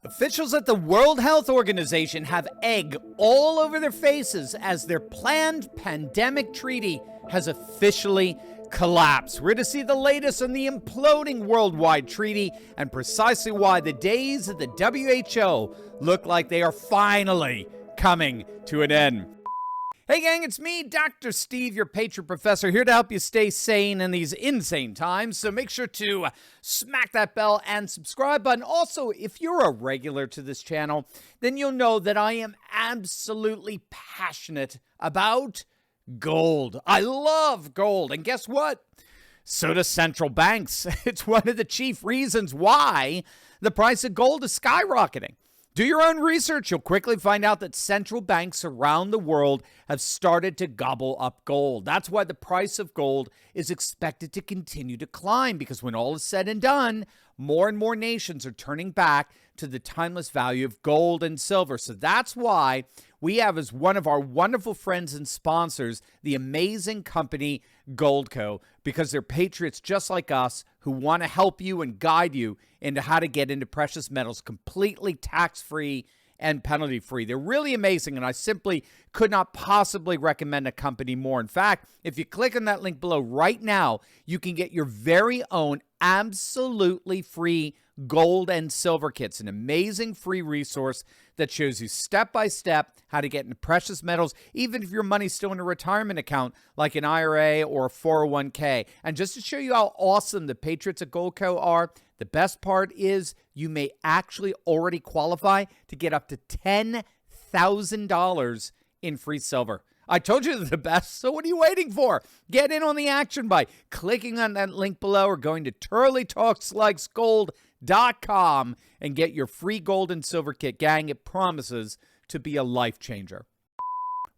Officials at the World Health Organization have egg all over their faces as their planned pandemic treaty has officially collapsed. We're to see the latest on the imploding worldwide treaty and precisely why the days of the WHO look like they are finally coming to an end. Hey gang, it's me, Dr. Steve, your Patriot Professor, here to help you stay sane in these insane times. So make sure to smack that bell and subscribe button. Also, if you're a regular to this channel, then you'll know that I am absolutely passionate about gold. I love gold. And guess what? So do central banks. It's one of the chief reasons why the price of gold is skyrocketing. Do your own research. You'll quickly find out that central banks around the world have started to gobble up gold. That's why the price of gold is expected to continue to climb, because when all is said and done, more and more nations are turning back to the timeless value of gold and silver. So that's why we have as one of our wonderful friends and sponsors, the amazing company Goldco, because they're patriots just like us who want to help you and guide you into how to get into precious metals completely tax-free and penalty-free. They're really amazing, and I simply could not possibly recommend a company more. In fact, if you click on that link below right now, you can get your very own absolutely free gold and silver kits, an amazing free resource that shows you step-by-step how to get into precious metals, even if your money's still in a retirement account like an IRA or a 401k. And just to show you how awesome the Patriots at Goldco are, the best part is you may actually already qualify to get up to $10,000 in free silver. I told you they're the best, so what are you waiting for? Get in on the action by clicking on that link below or going to turleytalkslikesgold.com and get your free gold and silver kit. Gang, it promises to be a life changer.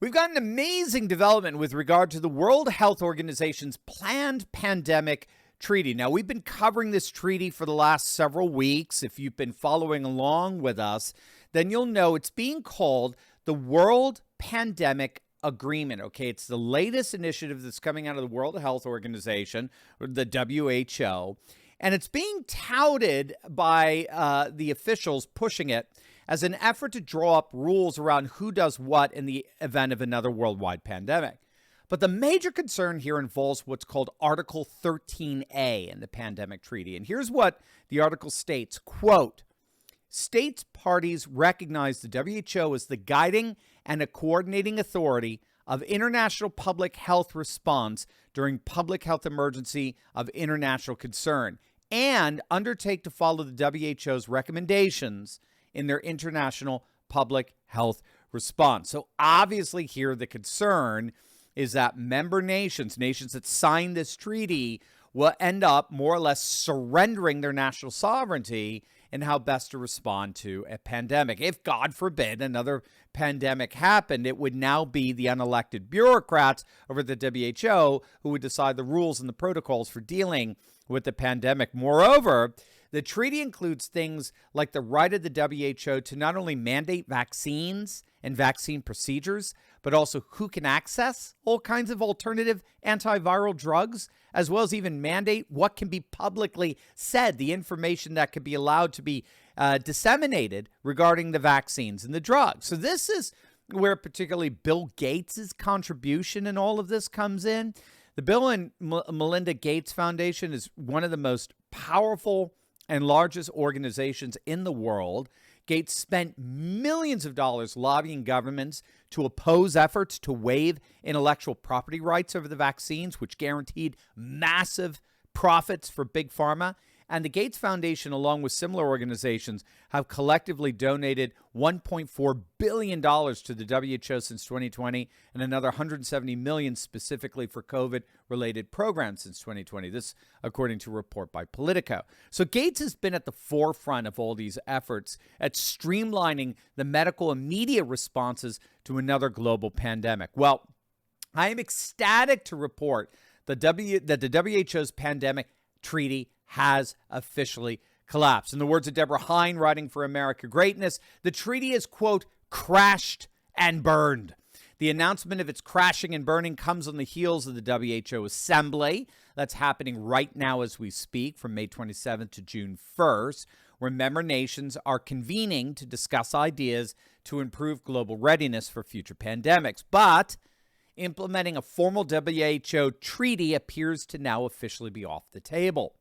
We've got an amazing development with regard to the World Health Organization's planned pandemic treaty. Now, we've been covering this treaty for the last several weeks. If you've been following along with us, then you'll know it's being called the World Pandemic Agreement. Okay, it's the latest initiative that's coming out of the World Health Organization, or the WHO, and it's being touted by the officials pushing it as an effort to draw up rules around who does what in the event of another worldwide pandemic. But the major concern here involves what's called Article 13A in the Pandemic Treaty. And here's what the article states, quote, "States parties recognize the WHO as the guiding and a coordinating authority of international public health response during public health emergency of international concern and undertake to follow the WHO's recommendations in their international public health response." So obviously here the concern is that member nations that sign this treaty will end up more or less surrendering their national sovereignty in how best to respond to a pandemic. If, God forbid, another pandemic happened, it would now be the unelected bureaucrats over the WHO who would decide the rules and the protocols for dealing with the pandemic. Moreover, the treaty includes things like the right of the WHO to not only mandate vaccines and vaccine procedures, but also who can access all kinds of alternative antiviral drugs, as well as even mandate what can be publicly said, the information that could be allowed to be disseminated regarding the vaccines and the drugs. So this is where particularly Bill Gates' contribution in all of this comes in. The Bill and Melinda Gates Foundation is one of the most powerful and largest organizations in the world. Gates spent millions of dollars lobbying governments to oppose efforts to waive intellectual property rights over the vaccines, which guaranteed massive profits for Big Pharma. And the Gates Foundation, along with similar organizations, have collectively donated $1.4 billion to the WHO since 2020 and another $170 million specifically for COVID-related programs since 2020. This, according to a report by Politico. So Gates has been at the forefront of all these efforts at streamlining the medical and media responses to another global pandemic. Well, I am ecstatic to report that the WHO's pandemic treaty has officially collapsed. In the words of Deborah Hine, writing for America Greatness, the treaty is, quote, crashed and burned. The announcement of its crashing and burning comes on the heels of the WHO Assembly that's happening right now as we speak from May 27th to June 1st, where member nations are convening to discuss ideas to improve global readiness for future pandemics. But implementing a formal WHO treaty appears to now officially be off the table.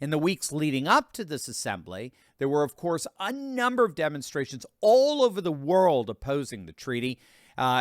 In the weeks leading up to this assembly, there were, of course, a number of demonstrations all over the world opposing the treaty.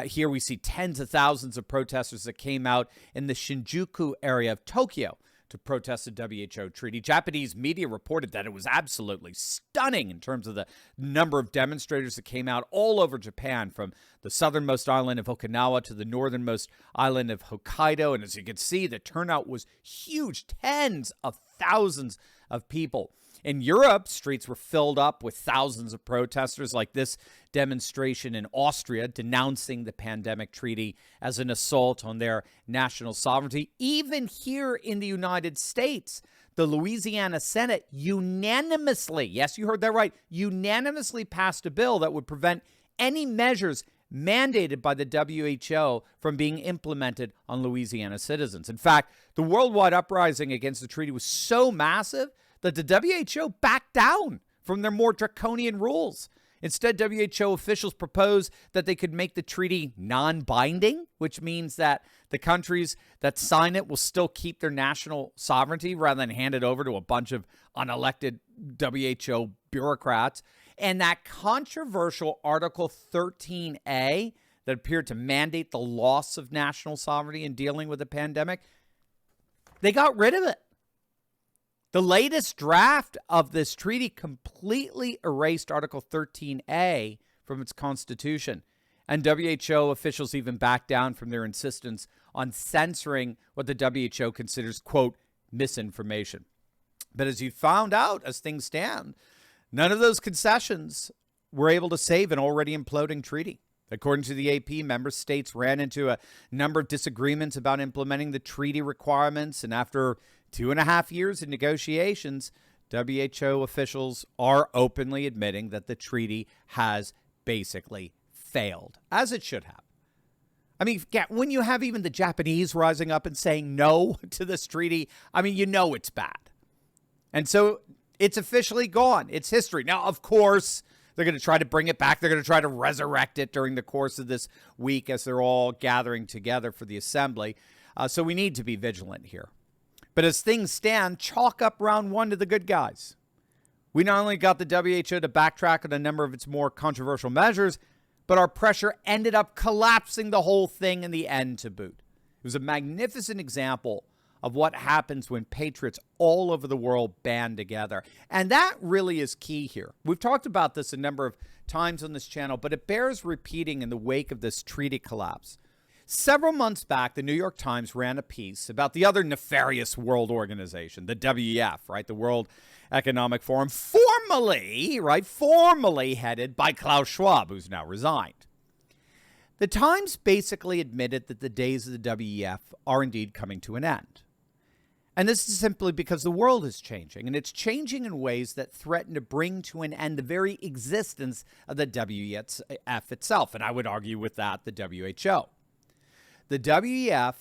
Here we see tens of thousands of protesters that came out in the Shinjuku area of Tokyo to protest the WHO treaty. Japanese media reported that it was absolutely stunning in terms of the number of demonstrators that came out all over Japan, from the southernmost island of Okinawa to the northernmost island of Hokkaido. And as you can see, the turnout was huge, tens of thousands of people. In Europe, streets were filled up with thousands of protesters, like this demonstration in Austria denouncing the pandemic treaty as an assault on their national sovereignty. Even here in the United States, the Louisiana Senate unanimously, yes, you heard that right, unanimously passed a bill that would prevent any measures mandated by the WHO from being implemented on Louisiana citizens. In fact, the worldwide uprising against the treaty was so massive that the WHO backed down from their more draconian rules. Instead, WHO officials proposed that they could make the treaty non-binding, which means that the countries that sign it will still keep their national sovereignty rather than hand it over to a bunch of unelected WHO bureaucrats. And that controversial Article 13A that appeared to mandate the loss of national sovereignty in dealing with the pandemic, they got rid of it. The latest draft of this treaty completely erased Article 13A from its constitution. And WHO officials even backed down from their insistence on censoring what the WHO considers, quote, misinformation. But as you found out, as things stand, none of those concessions were able to save an already imploding treaty. According to the AP, member states ran into a number of disagreements about implementing the treaty requirements, and after 2.5 years of negotiations, WHO officials are openly admitting that the treaty has basically failed, as it should have. I mean, when you have even the Japanese rising up and saying no to this treaty, I mean, you know it's bad. And so it's officially gone. It's history. Now, of course, they're going to try to bring it back. They're going to try to resurrect it during the course of this week as they're all gathering together for the assembly. So we need to be vigilant here. But as things stand, chalk up round one to the good guys. We not only got the WHO to backtrack on a number of its more controversial measures, but our pressure ended up collapsing the whole thing in the end to boot. It was a magnificent example of what happens when patriots all over the world band together. And that really is key here. We've talked about this a number of times on this channel, but it bears repeating in the wake of this treaty collapse. Several months back, the New York Times ran a piece about the other nefarious world organization, the WEF, right? The World Economic Forum, formally headed by Klaus Schwab, who's now resigned. The Times basically admitted that the days of the WEF are indeed coming to an end. And this is simply because the world is changing, and it's changing in ways that threaten to bring to an end the very existence of the WEF itself. And I would argue with that, the WHO. The WEF,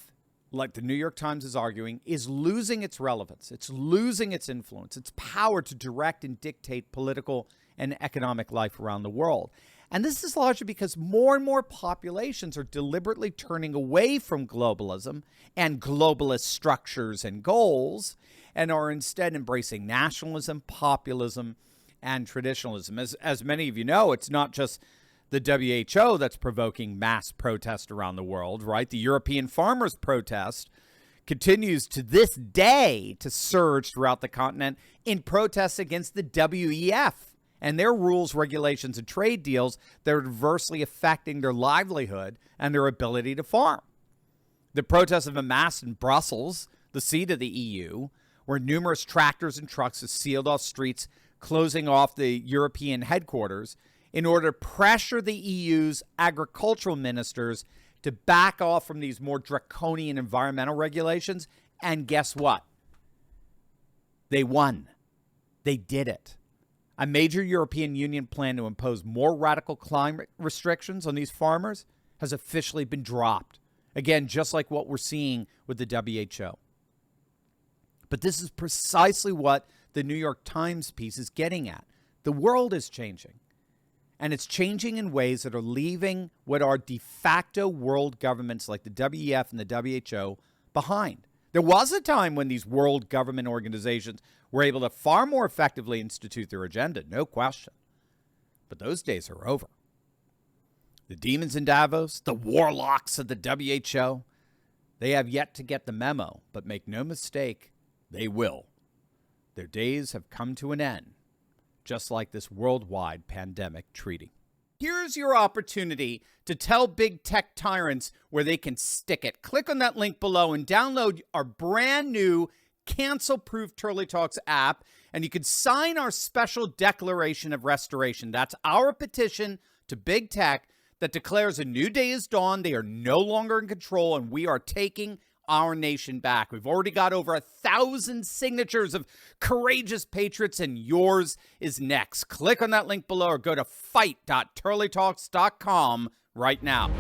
like the New York Times is arguing, is losing its relevance. It's losing its influence, its power to direct and dictate political and economic life around the world. And this is largely because more and more populations are deliberately turning away from globalism and globalist structures and goals, and are instead embracing nationalism, populism, and traditionalism. As many of you know, it's not just the WHO that's provoking mass protest around the world, right? The European farmers' protest continues to this day to surge throughout the continent in protests against the WEF and their rules, regulations, and trade deals that are adversely affecting their livelihood and their ability to farm. The protests have amassed in Brussels, the seat of the EU, where numerous tractors and trucks have sealed off streets, closing off the European headquarters in order to pressure the EU's agricultural ministers to back off from these more draconian environmental regulations. And guess what? They won. They did it. A major European Union plan to impose more radical climate restrictions on these farmers has officially been dropped. Again, just like what we're seeing with the WHO. But this is precisely what the New York Times piece is getting at. The world is changing. And it's changing in ways that are leaving what are de facto world governments like the WEF and the WHO behind. There was a time when these world government organizations were able to far more effectively institute their agenda, no question. But those days are over. The demons in Davos, the warlocks of the WHO, they have yet to get the memo, but make no mistake, they will. Their days have come to an end, just like this worldwide pandemic treaty. Here's your opportunity to tell big tech tyrants where they can stick it. Click on that link below and download our brand new cancel-proof Turley Talks app, and you can sign our special declaration of restoration. That's our petition to big tech that declares a new day is dawned. They are no longer in control, and we are taking our nation back. We've already got over 1,000 signatures of courageous patriots, and yours is next. Click on that link below or go to fight.turleytalks.com right now.